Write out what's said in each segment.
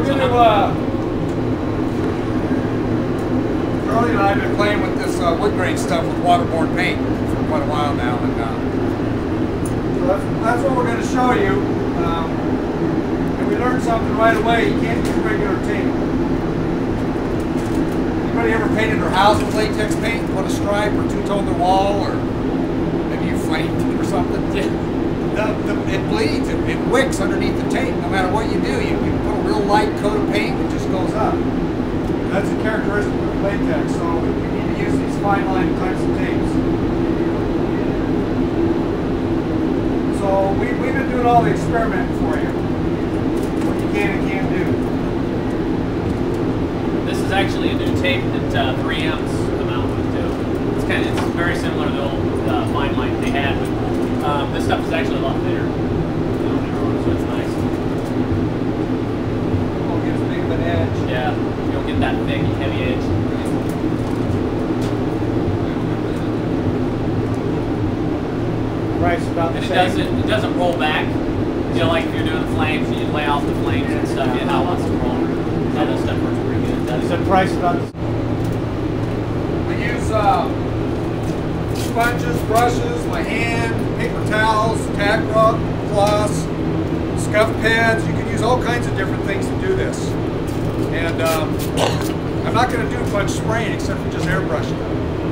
we're going to, Charlie and I have been playing with this Woodgrain stuff with Waterborne paint for quite a while now. And so that's what we're going to show you. And we learned something right away. You can't use regular tape. Anybody ever painted their house with latex paint? Put a stripe or two-tone the wall, or maybe you flamed it or something? It bleeds, it wicks underneath the tape. No matter what you do, you put a real light coat of paint, it just goes up. That's a characteristic of latex, so you need to use these fine line types of tapes. So we've been doing all the experimenting for you. What you can and can't do. This is actually a new tape that 3M's come out with too. It's very similar to the old fine line they had. But, this stuff is actually a lot thinner, so it's nice. Won't get as big of an edge. Yeah, you don't get that big, heavy edge. Price about the same. It doesn't roll back. You know, like if you're doing flames, you lay off the flames and stuff. Yeah, how it wants to roll. All this stuff works pretty good. Is the price about the same? We use sponges, brushes, my hand, paper towels, tack rug, floss, scuff pads. You can use all kinds of different things to do this. And I'm not going to do much spraying except for just airbrushing.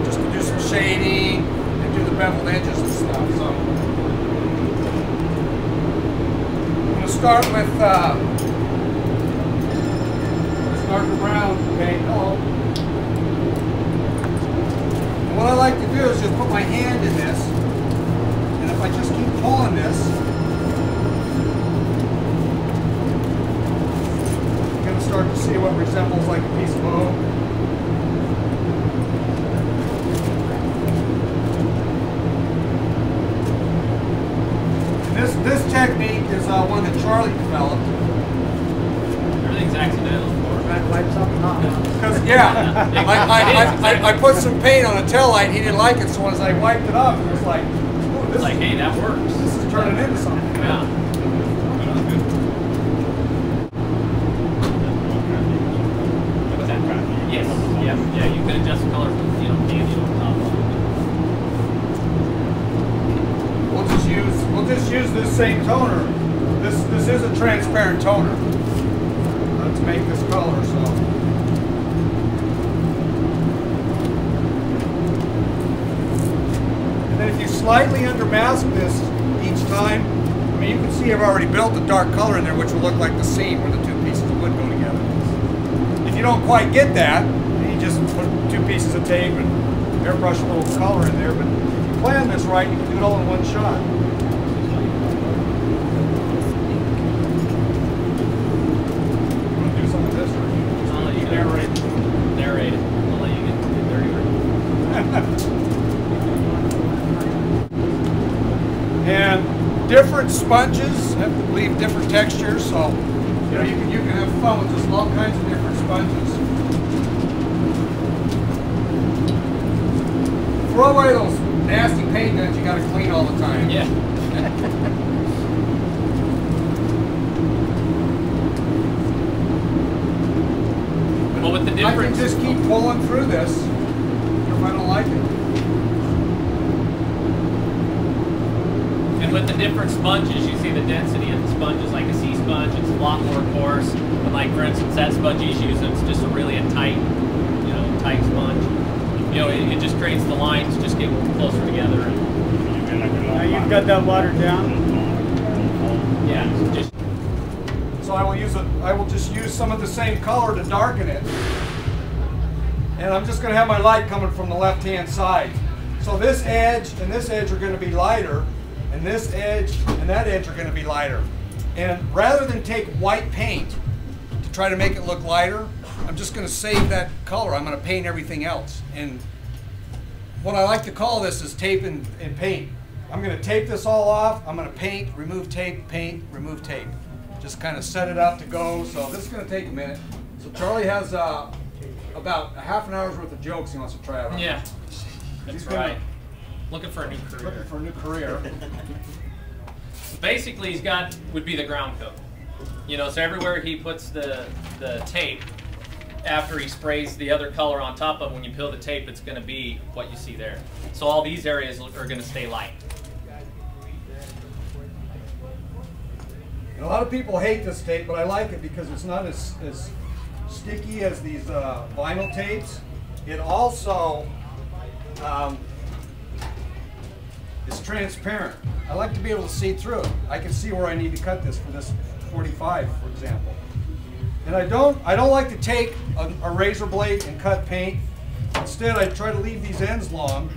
Just to do some shading and do the beveled edges and stuff. So I'm going to start with darker brown paint. Hello. What I like to do is just put my hand in this, and if I just keep pulling this, I'm going to start to see what resembles like a piece of oak. And this technique is one that Charlie developed. Everything's accidental. Light something up. Because I put some paint on a tail light. He didn't like it, so as I wiped it up, it was like, oh, this like, hey, that works. This is turning into something. Yeah. What's that? Yes. Yeah. You can adjust the color from candy on top. We'll just use this same toner. This is a transparent toner. To make this color, so. And then if you slightly undermask this each time, I mean, you can see I've already built a dark color in there, which will look like the seam where the two pieces of wood go together. If you don't quite get that, then you just put two pieces of tape and airbrush a little color in there. But if you plan this right, you can do it all in one shot. Narrate it. I'll let you get dirty. And different sponges have to leave different textures, so you can have fun with just all kinds of different sponges. Throw away those nasty paint guns you got to clean all the time. Yeah. Well, with the difference, I can just keep pulling through this if I don't like it. And with the different sponges, you see the density of the sponges. Like a sea sponge, it's a lot more coarse. But like, for instance, that sponge he's using, it's just a really tight, tight sponge. It just creates the lines just get closer together. And now you've got that watered down. Yeah, just. So I will just use some of the same color to darken it. And I'm just going to have my light coming from the left-hand side. So this edge and this edge are going to be lighter, and this edge and that edge are going to be lighter. And rather than take white paint to try to make it look lighter, I'm just going to save that color. I'm going to paint everything else. And what I like to call this is tape and paint. I'm going to tape this all off. I'm going to paint, remove tape, paint, remove tape. Just kind of set it up to go. So this is going to take a minute. So Charlie has about a half an hour's worth of jokes he wants to try out. Yeah, that's right. Looking for a new career. Looking for a new career. Basically, would be the ground coat. You know, so everywhere he puts the tape, after he sprays the other color on top of, when you peel the tape, it's going to be what you see there. So all these areas are going to stay light. And a lot of people hate this tape, but I like it because it's not as sticky as these vinyl tapes. It also is transparent. I like to be able to see through it. I can see where I need to cut this for this 45, for example. And I don't like to take a razor blade and cut paint. Instead, I try to leave these ends long.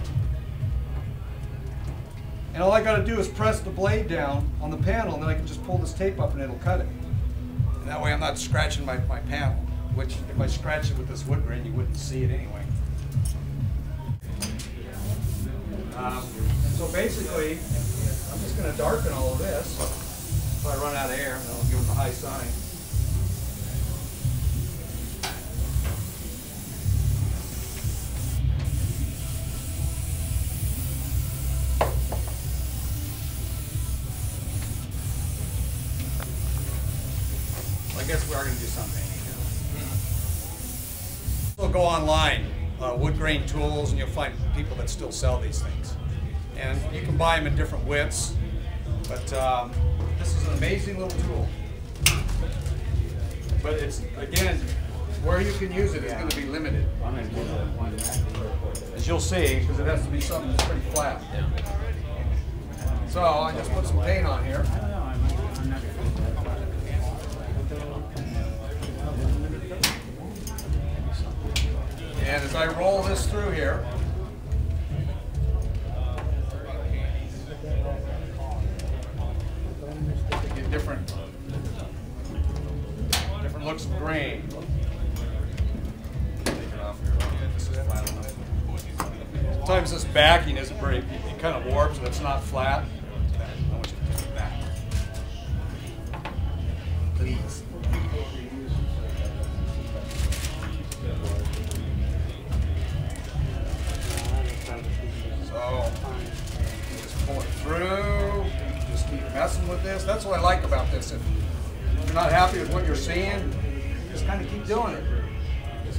And all I got to do is press the blade down on the panel, and then I can just pull this tape up and it'll cut it. And that way I'm not scratching my panel, which if I scratch it with this wood grain, you wouldn't see it anyway. So basically, I'm just going to darken all of this. If I run out of air, then I'll give it the high sign. I guess we are going to do something. We'll go online, wood grain tools, and you'll find people that still sell these things. And you can buy them in different widths, but this is an amazing little tool. But it's, again, where you can use it is going to be limited. As you'll see, because it has to be something that's pretty flat. So I just put some paint on here. And as I roll this through here, you get different looks of grain. Take it off here. This is flat enough. Sometimes this backing isn't very, it kind of warps and it's not flat. I want you to take it back. Please. So, just pull it through, just keep messing with this. That's what I like about this. If you're not happy with what you're seeing, just kind of keep doing it.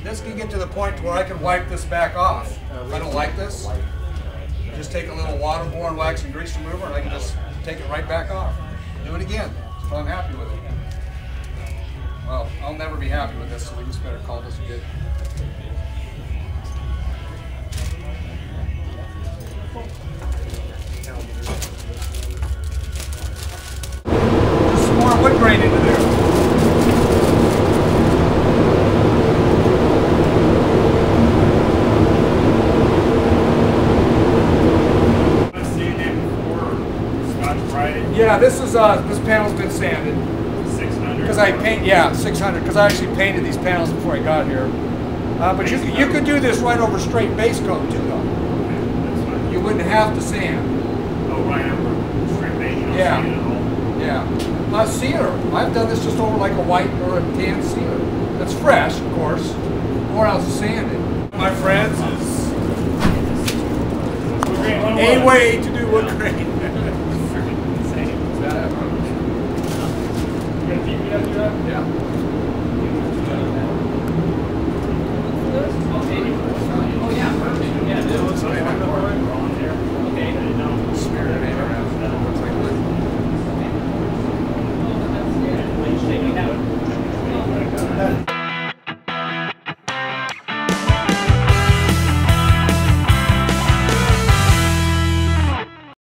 This can get to the point where I can wipe this back off. If I don't like this, just take a little Waterborne wax and grease remover and I can just take it right back off. Do it again until I'm happy with it. Well, I'll never be happy with this, so we just better call this good. Just some more wood grain into there. Yeah, this panel's been sanded. 600. Because I paint, yeah, 600. Because I actually painted these panels before I got here. But you could do this right over straight base coat too, though. Okay, you wouldn't have to sand. Oh, right over straight base. You don't sand it at all. Yeah. Sealer. I've done this just over like a white or a tan sealer. That's fresh, of course. Or else sanded. My friends, is a way to do wood grain. Yeah.